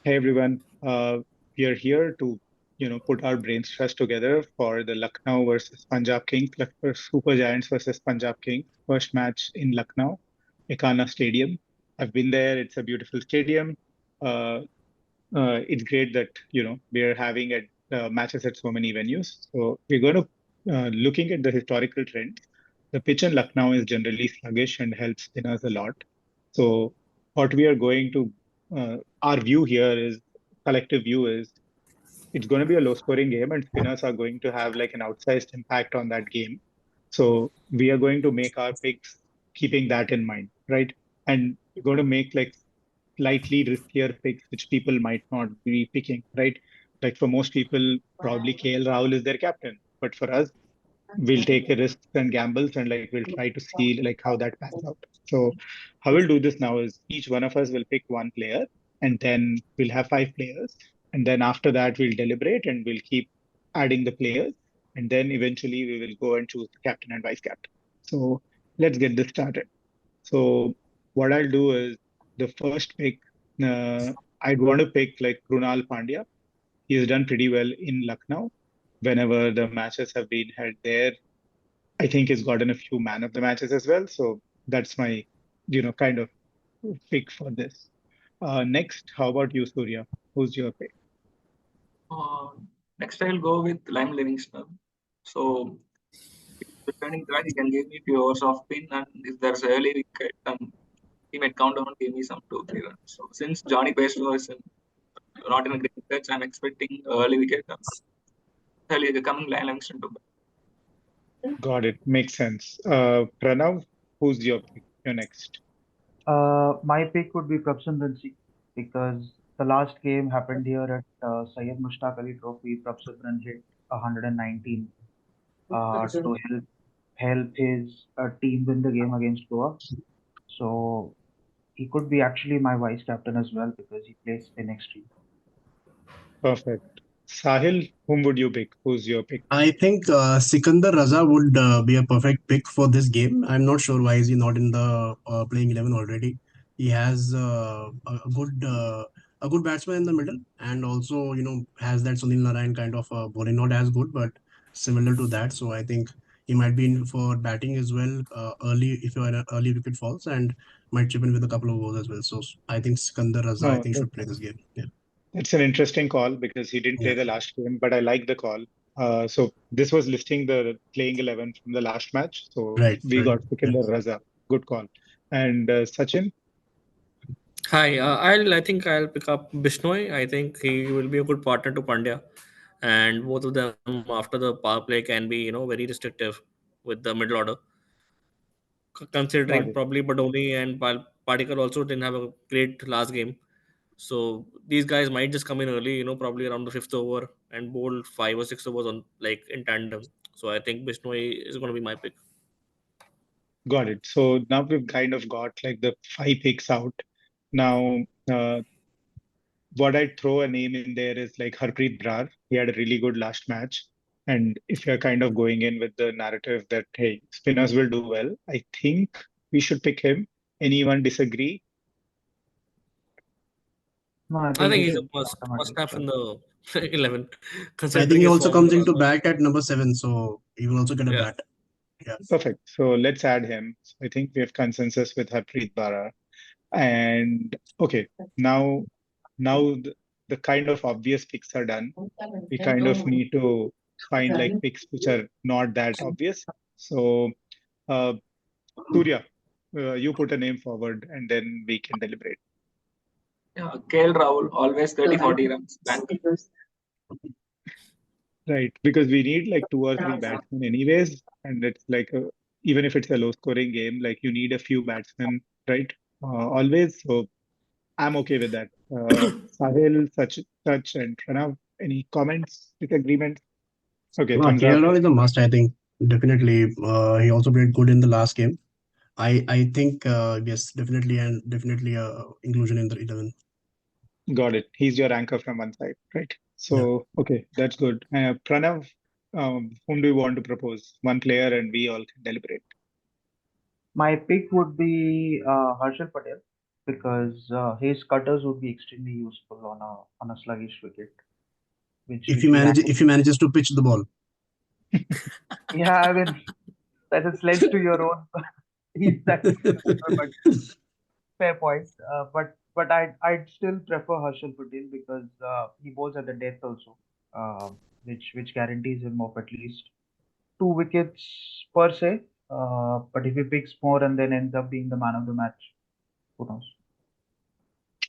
Hey everyone, we are here to put our brains trust together for the Lucknow versus Punjab Kings, Super Giants versus Punjab Kings, first match in Lucknow, Ekana Stadium. I've been there. It's a beautiful stadium. Uh, it's great that we are having matches at so many venues. So we're going to looking at the historical trends. The pitch in Lucknow is generally sluggish and helps spinners a lot. So what we are going to our view here is collective view is it's going to be a low scoring game and spinners are going to have like an outsized impact on that game. So we are going to make our picks keeping that in mind, right? And we're going to make like slightly riskier picks, which people might not be picking, right? Like for most people, probably KL Rahul is their captain. But for us, we'll take a risks and gambles and like we'll try to see like how that pans out. So how we'll do this now is each one of us will pick one player and then we'll have five players. And then after that we'll deliberate and we'll keep adding the players. And then eventually we will go and choose the captain and vice captain. So let's get this started. So what I'll do is the first pick, I'd want to pick like Krunal Pandya. He has done pretty well in Lucknow. Whenever the matches have been held there, I think he's gotten a few man of the matches as well. So that's my, kind of pick for this. Next, how about you, Surya? Who's your pick? Uh, Next, I'll go with Lime Livingston. So, returning back, he can give me few hours of spin, and if there's an early wicket, he might count down and give me some 2-3 runs. So, since Johnny Bairstow is not in a great pitch, I'm expecting early wicket. Early coming Lime Livingston to bat. Got it. Makes sense. Pranav, who's your pick? You're next. My pick would be Prabhsan Ranji because the last game happened here at Syed Mushtaq Ali Trophy. Prabhsan Ranji hit 119 to help his team win the game against Goa. So he could be actually my vice captain as well because he plays spin extreme. Perfect. Sahil, whom would you pick? Who's your pick? I think Sikandar Raza would be a perfect pick for this game. I'm not sure why is he not in the playing 11 already. He has a good batsman in the middle, and also has that Sunil Narayan kind of bowling, not as good but similar to that. So I think he might be in for batting as well early if you're an early wicket falls, and might chip in with a couple of balls as well. So I think Sikandar Raza I No, think should play this game. Yeah. that's an interesting call because he didn't play Yeah. the last game, but I like the call. So this was listing the playing 11 from the last match. So Right. we Right. got Sikandar Raza. Good call. And Sachin, Hi, I think I'll pick up Bishnoi. I think he will be a good partner to Pandya, and both of them after the power play can be very restrictive with the middle order. got Considering it. probably Badoni and Padikkal also didn't have a great last game, so these guys might just come in early, probably around the fifth over and bowl 5 or 6 overs on like in tandem. So I think Bishnoi is going to be my pick. Got it. So now we've kind of got like the five picks out. Now, what I'd throw a name in there is like Harpreet Brar. He had a really good last match. And if you're kind of going in with the narrative that, hey, spinners will do well, I think we should pick him. Anyone disagree? No, I I think think he he's a should be must automatic. have in the 11, I think considering he his also form in comes the into last match. bat at number 7, so he will also get a Yeah. bat. Yeah. Perfect. So let's add him. So I think we have consensus with Harpreet Brar. And okay, now the kind of obvious picks are done. We kind of need to find like picks which are not that obvious. So, uh, Surya, you put a name forward and then we can deliberate. Yeah, KL Rahul always 30-40 runs. Bank. Right, because we need like two or three batsmen anyways, and it's like even if it's a low scoring game, like you need a few batsmen, right? Always. So I'm okay with that. Sahil, such, and Pranav, any comments, disagreements? Okay, No, thumbs up. KL is a must, I think. Definitely. He also played good in the last game. I think yes, definitely, and definitely inclusion in the 11. Got it. He's your anchor from one side, right? Yeah. So, okay, that's good. Pranav, whom do you want to propose? One player and we all can deliberate. My pick would be Harshal Patel because his cutters would be extremely useful on a sluggish wicket, If which he we had. manages to pitch the ball. Yeah, I mean that's a sledge to your own. He's that but fair point. But I'd still prefer Harshal Patel because he bowls at the death also, which guarantees him of at least 2 wickets per se. But if he picks more and then ends up being the man of the match, who knows?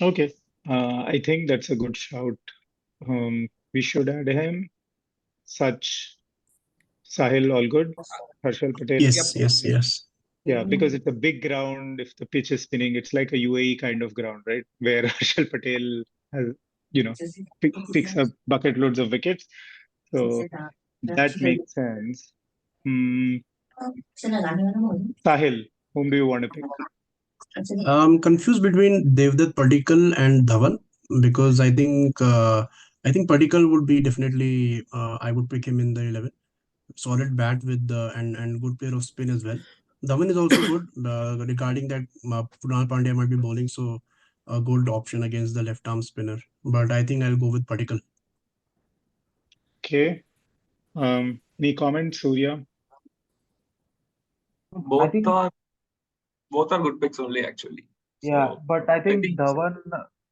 Okay. I think that's a good shout. We should add him. Such Sahil, all good. Harshal Patel. Yep. Yes, yes, yes. Yeah, because it's a big ground. If the pitch is spinning, it's like a UAE kind of ground, right? Where Harshal Patel has, you know, picks up bucket loads of wickets. So that makes sense. Hmm. Sahil, whom do you want to pick? I'm confused between Devdutt Padikkal and Dhawan because I think Padikkal would be definitely I would pick him in the 11. Solid bat with and good player of spin as well. Dhawan is also good regarding that Kunal Pandya might be bowling, so a good option against the left arm spinner. But I think I'll go with Padikkal. Okay. Any comments, Surya? I Both think are both are good picks only actually. yeah, So but I I think think Dhawan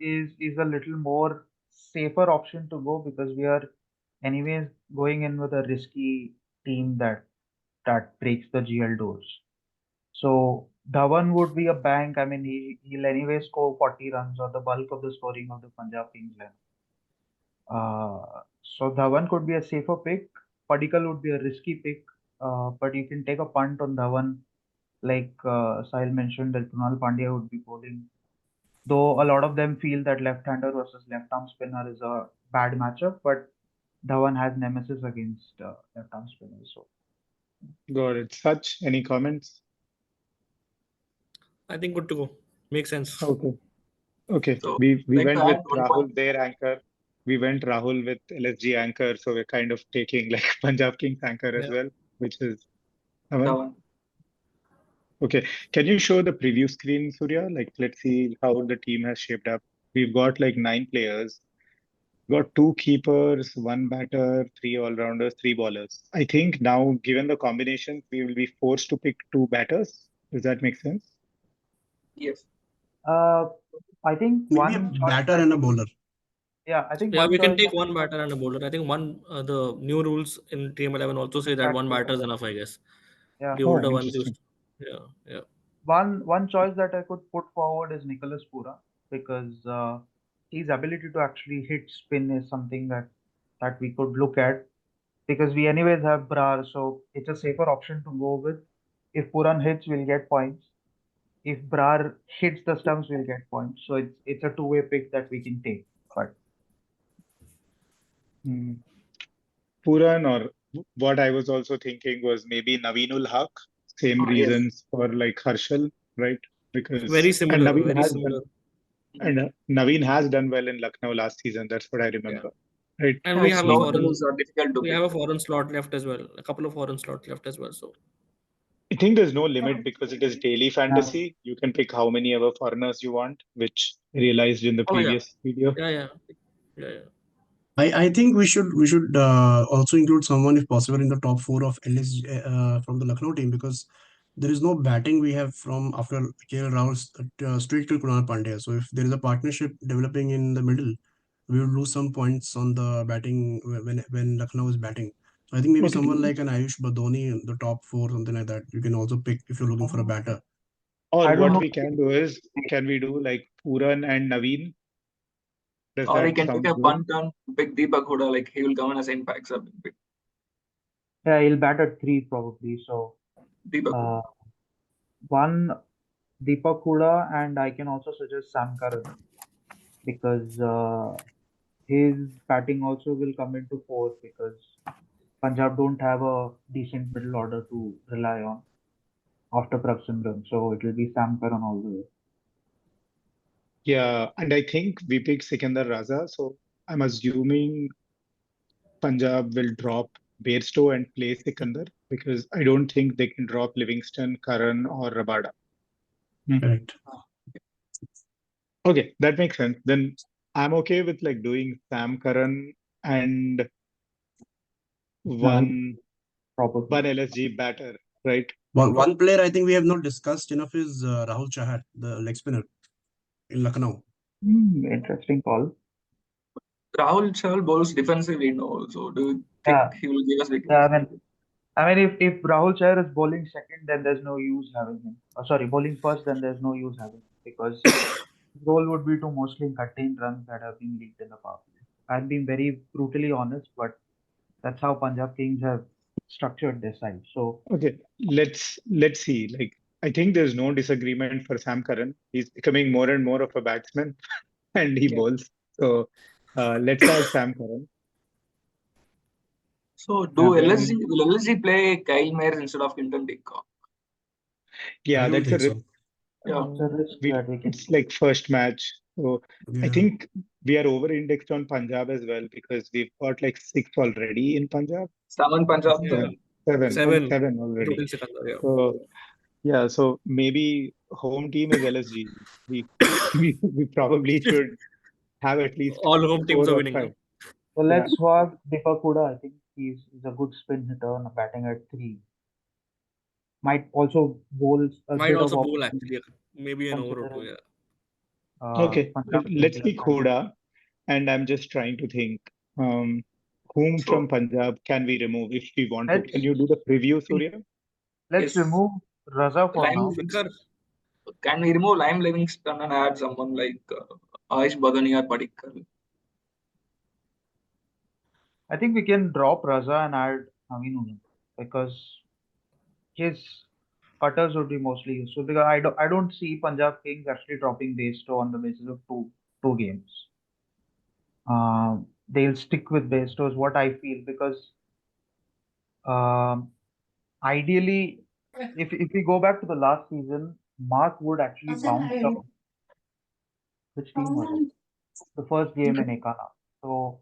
is a little more safer option to go because we are anyways going in with a risky team that breaks the GL doors. So Dhawan would be a bank. I mean, he'll anyway score 40 runs or the bulk of the scoring of the Punjab Kings lineup. So Dhawan could be a safer pick. Padikkal would be a risky pick, but you can take a punt on Dhawan. Like Sahil mentioned, that Kunal Pandya would be bowling. Though a lot of them feel that left-hander versus left-arm spinner is a bad matchup, but Dhawan has nemesis against left-arm spinners. So Got it. Such, any comments? I think good to go. Makes sense. Okay. Okay. so. We Like to went add with one point. Rahul, their anchor. We went Rahul with LSG anchor, so we're kind of taking like Punjab Kings anchor as Yeah. well, which is Aman. Dhawan. Okay. Can you show the preview screen, Surya? Like, let's see how the team has shaped up. We've got like 9 players, got 2 keepers, 1 batter, 3 all-rounders, 3 bowlers. I think now, given the combinations, we will be forced to pick 2 batters. Does that make sense? Yes. uh, I think Maybe a one choice batter that and a bowler. yeah, I think Yeah, one we can choice take that one batter and a bowler. I think the new rules in Team 11 also say that one exactly batter is enough, I guess. yeah The Oh, older ones interesting. used. Yeah, yeah. one choice that I could put forward is Nicholas Pura because his ability to actually hit spin is something that we could look at because we anyways have Brar, so it's a safer option to go with. If Puran hits, we'll get points. If Brar hits the stumps, we'll get points. So it's a two-way pick that we can take. But Hmm. Puran, or what I was also thinking was maybe Naveenul Haq. Same Yes. reasons for like Harshal, right? Very Because and similar, very similar. Naveen has done well in Lucknow last season. That's what I Yeah. remember, right? And Yeah, we have a slow Hmm. foreign bowls are difficult to we pick. have a foreign slot left as well. A couple of foreign slots left as well. So I think there's no limit because it is daily yeah, fantasy. You can pick how many ever foreigners you want, which I realized in the oh yeah. previous video. Yeah, yeah. Yeah, yeah. I think we should also include someone if possible in the top four of LS from the Lucknow team because there is no batting we have from after KL Rahul straight to Kunal Pandya. So if there is a partnership developing in the middle, we will lose some points on the batting when Lucknow is batting. So I think maybe Okay. someone like an Ayush Badoni in the top four, something like that. You can also pick if you're looking for a batter. Or I don't what know. we can do is, can we do like Puran and Naveen? Does Or he that can take sound a good? punt on pick Deepak Huda, like he will come in as impact sub. Pick Yeah, he'll bat at three probably. So Deepak Huda. uh, one Deepak Huda, and I can also suggest Sam Curran because his batting also will come into force because Punjab don't have a decent middle order to rely on after Prabhsimran. So it will be Sam Curran all the way. Yeah, and I think we picked Sikandar Raza, so I'm assuming Punjab will drop Bairstow and play Sikandar because I don't think they can drop Livingston, Karan, or Rabada. Hmm. Correct. Okay, that makes sense. Then I'm okay with like doing Sam Curran and Naveen, one probably. LSG batter, right? One player I think we have not discussed enough is Rahul Chahar, the leg spinner in Lucknow. Interesting call. Rahul Chahal bowls defensively now. So do you Yeah, think he will give us yeah. wickets? If Rahul Chahar is bowling second, then there's no use having him. Sorry, bowling first, then there's no use having him because his role would be to mostly contain runs that have been leaked in the power play. I'm being very brutally honest, but that's how Punjab Kings have structured their side. So Okay, let's see. Like I think there's no disagreement for Sam Curran. He's becoming more and more of a batsman, and he Yeah. bowls. So let's add Sam Curran. So yeah, do LSG Then will LSG play Kyle Mayers instead of Hinton Dickock? I yeah, don't that's a think risk. so. Yeah. it's a risk We that we can. it's like first match. So I Yeah. think we are over indexed on Punjab as well because we've got like six already in Punjab. Saman Punjab. Yeah, Seven, seven, seven, seven already. including Sikandar. Yeah, So yeah, so maybe home team is LSG. We we probably should have at least all home teams four are or winning now. five. So Yeah. let's swap Deepak Huda. I think he's a good spin hitter batting at three. Might also bowl a Might bit of also bowl opportunity actually, maybe an over or two. considering Yeah, Okay. Punjab Kings Let's left pick hand. Huda, and I'm just trying to think. Um, whom from So Punjab can we remove if we want to? Can Let's you do the preview, Surya? let's yes, remove Raza for Lime now. Fikar. can we remove Lime Livingston and add someone like Aish Badani or Padikkal? I think we can drop Raza and add Naveen Ulam because his cutters would be mostly useful because I don't see Punjab Kings actually dropping Bairstow on the basis of two games. They'll stick with Bairstow is what I feel because um, ideally, if we go back to the last season, Mark Wood actually bounced out. Which team was it? The first game in Ekana. So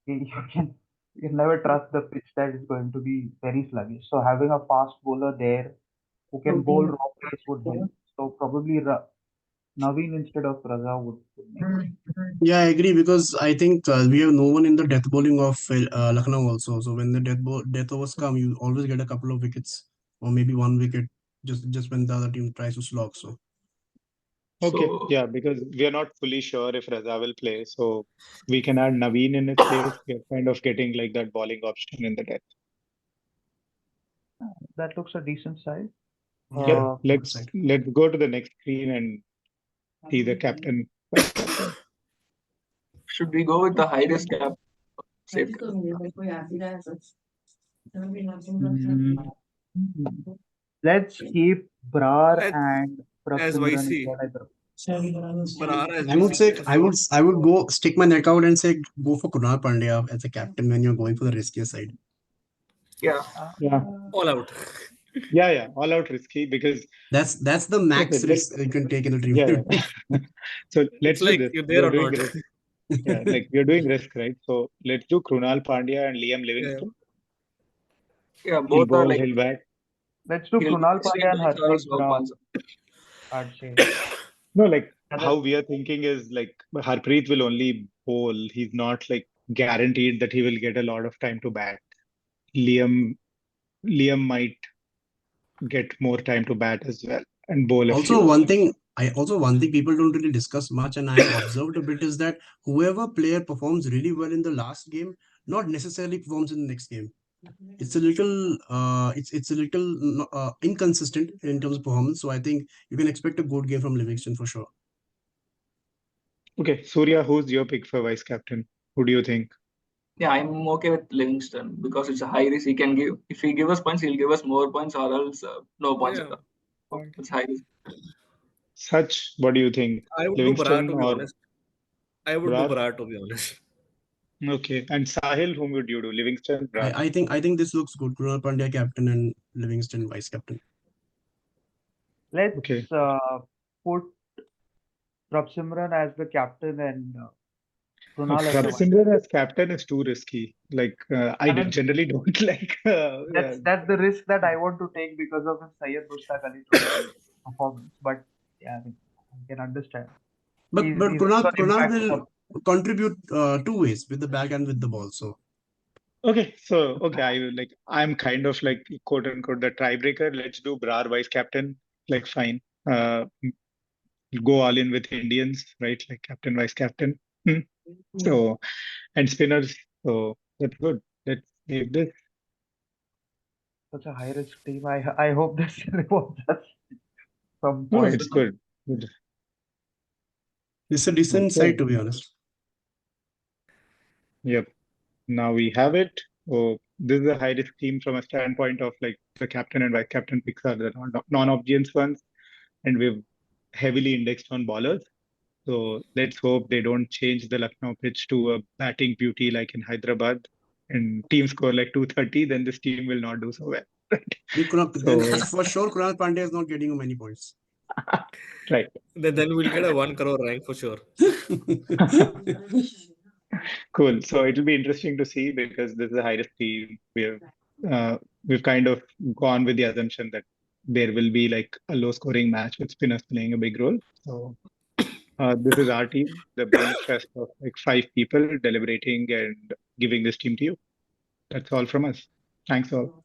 you can you can never trust the pitch that is going to be very sluggish. So having a fast bowler there who can bowl raw pace would help. So probably Naveen instead of Raza would make sense. Yeah, I agree because I think we have no one in the death bowling of Lucknow also. So when the death overs come, you always get a couple of wickets or maybe one wicket just when the other team tries to slog. So Okay. So Yeah, because we are not fully sure if Raza will play, so we can add Naveen in his place. We are kind of getting like that bowling option in the death. That looks a decent side. yeah, Yep. Uh, good Let's side. let's go to the next screen and see the captain, vice captain. should we go with the high risk cap safe cap? mm, let's keep Brar as, and as Prabsimran is YC, what I prefer. Barar as I would VC. say I would go stick my neck out and say go for Kunal Pandya as a captain when you're going for the riskier side. Yeah. Yeah. All out. Yeah. All out risky because That's the okay, max risk you can take in the dream yeah, team. yeah. So It's let's do like this. you're We there are or doing not. risk. Yeah, like we are doing risk, right? So let's do Krunal Pandya and Liam Yeah, Livingston. Yeah, He'll both are bowl, like he'll bat. Let's do he'll Krunal straight Pandya and points or Harpreet slow Brar, points. I'd say. No, like And how we are thinking is like Harpreet will only bowl. He's not like guaranteed that he will get a lot of time to bat. Liam Liam might get more time to bat as well and bowl a Also, few. one thing people don't really discuss much, and I have observed a bit, is that whoever player performs really well in the last game, not necessarily performs in the next game. It's a little inconsistent in terms of performance. So I think you can expect a good game from Livingston for sure. Okay, Surya, who's your pick for vice captain? Who do you think? Yeah, I'm okay with Livingston because it's a high risk. He can give if he give us points, he'll give us more points or else no points yeah. at all. So it's high risk. Such, what do you think? I would do Barar Livingston to be or honest. I would do Brar? Barar to be honest. Okay. And Sahil, whom would you do? Livingston, Brar? I think this looks good. Krunal Pandya captain and Livingston vice captain. Okay. let's put Prabsimran as the captain and Krunal as the vice. Prabhsimran as captain is too risky. Like I I mean, generally don't like. Yeah. that's the risk that I want to take because of his Syed Mushtaq Ali Trophy performance. But yeah, I mean, I can understand. But He's Kunal also an impact will for. contribute two ways, with the back and with the ball. So Okay, I'm kind of like quote unquote the tiebreaker. Let's do Brar vice captain. Like fine. Uh, go all in with Indians, right? Like captain, vice captain. Hmm. So and spinners. So that's good. Let's save this. Such a high risk team. I hope this rewards us some No, points. it's good. Good. it's a decent side, Okay. to be honest. Yep. Now we have it. So this is a high risk team from a standpoint of like the captain and vice captain picks are the non-obvious ones, and we've heavily indexed on bowlers. So let's hope they don't change the Lucknow pitch to a batting beauty like in Hyderabad and team score like 230, then this team will not do so well. Right. Then So for sure, Kunal Pandey is not getting you many points. right. Then we'll get a 1 crore rank for sure. Cool. So it'll be interesting to see because this is a high risk team. We've kind of gone with the assumption that there will be like a low scoring match with spinners playing a big role. So this is our team, the brain trust of like 5 people deliberating and giving this team to you. That's all from us. Thanks all.